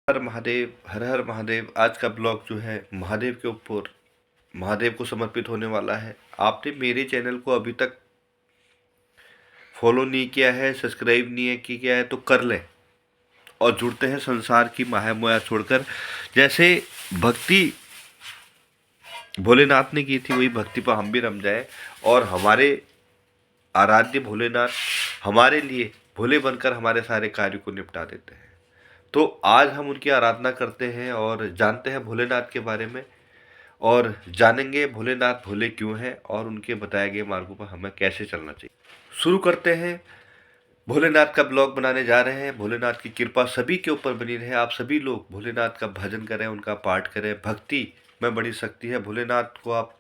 हर महादेव, हर हर महादेव। आज का ब्लॉग जो है महादेव के ऊपर, महादेव को समर्पित होने वाला है। आपने मेरे चैनल को अभी तक फॉलो नहीं किया है, सब्सक्राइब नहीं है किया है तो कर लें और जुड़ते हैं संसार की माया मोया छोड़कर। जैसे भक्ति भोलेनाथ ने की थी, वही भक्ति पर हम भी रम जाए और हमारे आराध्य भोलेनाथ हमारे लिए भोले बनकर हमारे सारे कार्य को निपटा देते हैं। तो आज हम उनकी आराधना करते हैं और जानते हैं भोलेनाथ के बारे में और जानेंगे भोलेनाथ भोले क्यों हैं और उनके बताए गए मार्गों पर हमें कैसे चलना चाहिए। शुरू करते हैं। भोलेनाथ का ब्लॉग बनाने जा रहे हैं। भोलेनाथ की कृपा सभी के ऊपर बनी रहे। आप सभी लोग भोलेनाथ का भजन करें, उनका पाठ करें। भक्ति में बड़ी शक्ति है। भोलेनाथ को आप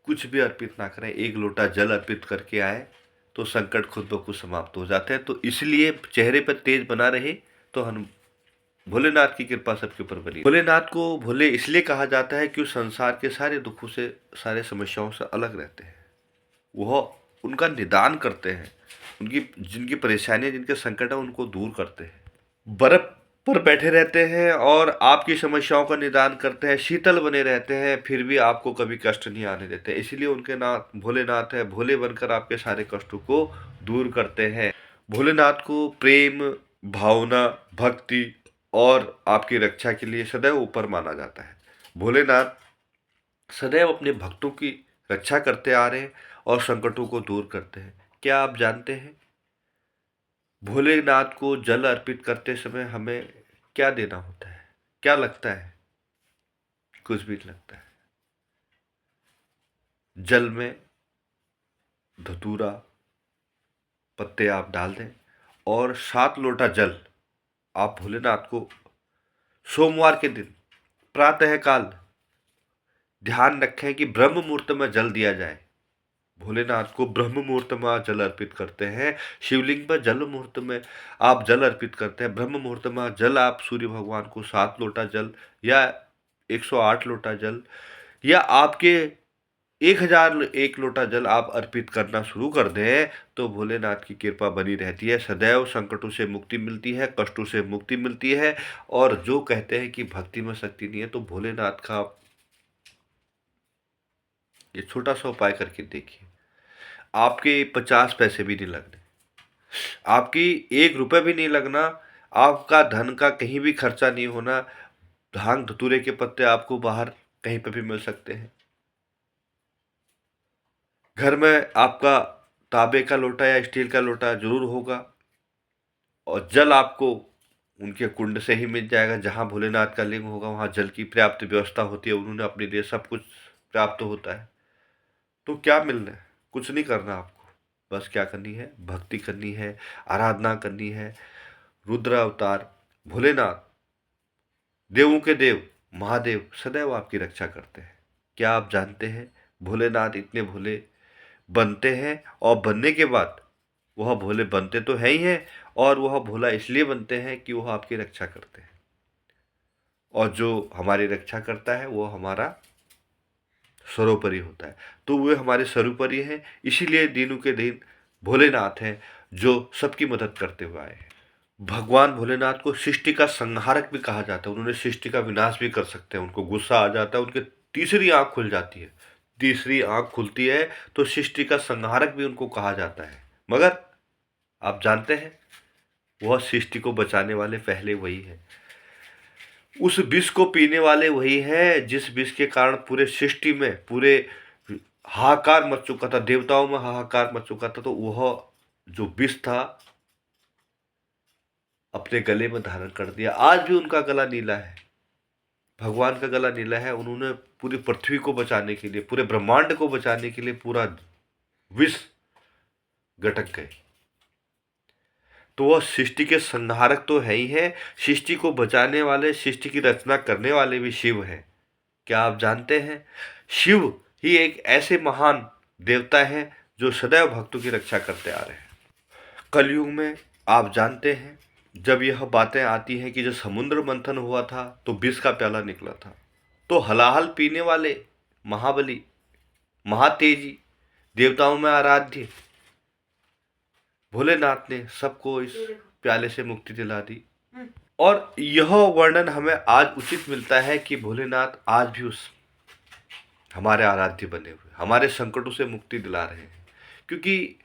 कुछ भी अर्पित ना करें, एक लोटा जल अर्पित करके आए तो संकट खुद ब खुद समाप्त हो जाते हैं। तो इसलिए चेहरे पर तेज बना रहे तो हम भोलेनाथ की कृपा सबके ऊपर बनी। भोलेनाथ को भोले इसलिए कहा जाता है कि वो संसार के सारे दुखों से, सारे समस्याओं से अलग रहते हैं। वह उनका निदान करते हैं, उनकी जिनकी परेशानियां, जिनके संकट है उनको दूर करते हैं। बर्फ पर बैठे रहते हैं और आपकी समस्याओं का निदान करते हैं। शीतल बने रहते हैं, फिर भी आपको कभी कष्ट नहीं आने देते। इसीलिए उनके नाम भोलेनाथ है। भोले बनकर आपके सारे कष्टों को दूर करते हैं। भोलेनाथ को प्रेम, भावना, भक्ति और आपकी रक्षा के लिए सदैव ऊपर माना जाता है। भोलेनाथ सदैव अपने भक्तों की रक्षा करते आ रहे हैं और संकटों को दूर करते हैं। क्या आप जानते हैं भोलेनाथ को जल अर्पित करते समय हमें क्या देना होता है? क्या लगता है? कुछ भी नहीं लगता है। जल में धतूरा पत्ते आप डाल दें और 7 लोटा जल आप भोलेनाथ को सोमवार के दिन प्रातः काल ध्यान रखें कि ब्रह्म मुहूर्त में जल दिया जाए। भोलेनाथ को ब्रह्म मुहूर्त में आप जल अर्पित करते हैं। शिवलिंग पर जल मुहूर्त में आप जल अर्पित करते हैं। ब्रह्म मुहूर्त में जल आप सूर्य भगवान को 7 लोटा जल या 108 लोटा जल या आपके 1001 लोटा जल आप अर्पित करना शुरू कर दें तो भोलेनाथ की कृपा बनी रहती है। सदैव संकटों से मुक्ति मिलती है, कष्टों से मुक्ति मिलती है। और जो कहते हैं कि भक्ति में शक्ति नहीं है, तो भोलेनाथ का ये छोटा सा उपाय करके देखिए। आपके 50 पैसे भी नहीं लगने, आपकी 1 रुपये भी नहीं लगना, आपका धन का कहीं भी खर्चा नहीं होना। भांग धतूरे के पत्ते आपको बाहर कहीं पर भी मिल सकते हैं। घर में आपका तांबे का लोटा या स्टील का लोटा जरूर होगा और जल आपको उनके कुंड से ही मिल जाएगा। जहाँ भोलेनाथ का लिंग होगा वहाँ जल की पर्याप्त व्यवस्था होती है। उन्होंने अपने लिए सब कुछ प्राप्त होता है। तो क्या मिलना है? कुछ नहीं करना आपको। बस क्या करनी है? भक्ति करनी है, आराधना करनी है। रुद्र अवतार भोलेनाथ, देवों के देव महादेव सदैव आपकी रक्षा करते हैं। क्या आप जानते हैं भोलेनाथ इतने भोले बनते हैं और बनने के बाद वह भोले बनते तो है ही हैं और वह भोला इसलिए बनते हैं कि वह आपकी रक्षा करते हैं। और जो हमारी रक्षा करता है वो हमारा सर्वोपरि होता है। तो वे हमारे सर्वोपरि हैं। इसीलिए दिनों के दिन भोलेनाथ हैं जो सबकी मदद करते हुए आए हैं। भगवान भोलेनाथ को सृष्टि का संहारक भी कहा जाता है। उन्होंने सृष्टि का विनाश भी कर सकते हैं। उनको गुस्सा आ जाता है, उनके तीसरी आंख खुल जाती है। तीसरी आंख खुलती है तो सृष्टि का संहारक भी उनको कहा जाता है। मगर आप जानते हैं वह सृष्टि को बचाने वाले पहले वही है। उस विष को पीने वाले वही है जिस विष के कारण पूरे सृष्टि में पूरे हाहाकार मच चुका था, देवताओं में हाहाकार मच चुका था। तो वह जो विष था अपने गले में धारण कर दिया। आज भी उनका गला नीला है, भगवान का गला नीला है। उन्होंने पूरी पृथ्वी को बचाने के लिए, पूरे ब्रह्मांड को बचाने के लिए पूरा विष गटक गए। तो वह सृष्टि के संहारक तो है ही है, सृष्टि को बचाने वाले, सृष्टि की रचना करने वाले भी शिव हैं। क्या आप जानते हैं शिव ही एक ऐसे महान देवता हैं जो सदैव भक्तों की रक्षा करते आ रहे हैं। कलयुग में आप जानते हैं जब यह बातें आती हैं कि जब समुद्र मंथन हुआ था तो विष का प्याला निकला था, तो हलाहल पीने वाले महाबली, महातेजी, देवताओं में आराध्य भोलेनाथ ने सबको इस प्याले से मुक्ति दिला दी। और यह वर्णन हमें आज उचित मिलता है कि भोलेनाथ आज भी उस हमारे आराध्य बने हुए हमारे संकटों से मुक्ति दिला रहे हैं, क्योंकि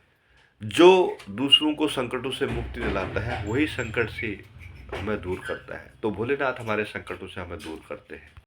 जो दूसरों को संकटों से मुक्ति दिलाता है वही संकट से हमें दूर करता है। तो भोलेनाथ हमारे संकटों से हमें दूर करते हैं।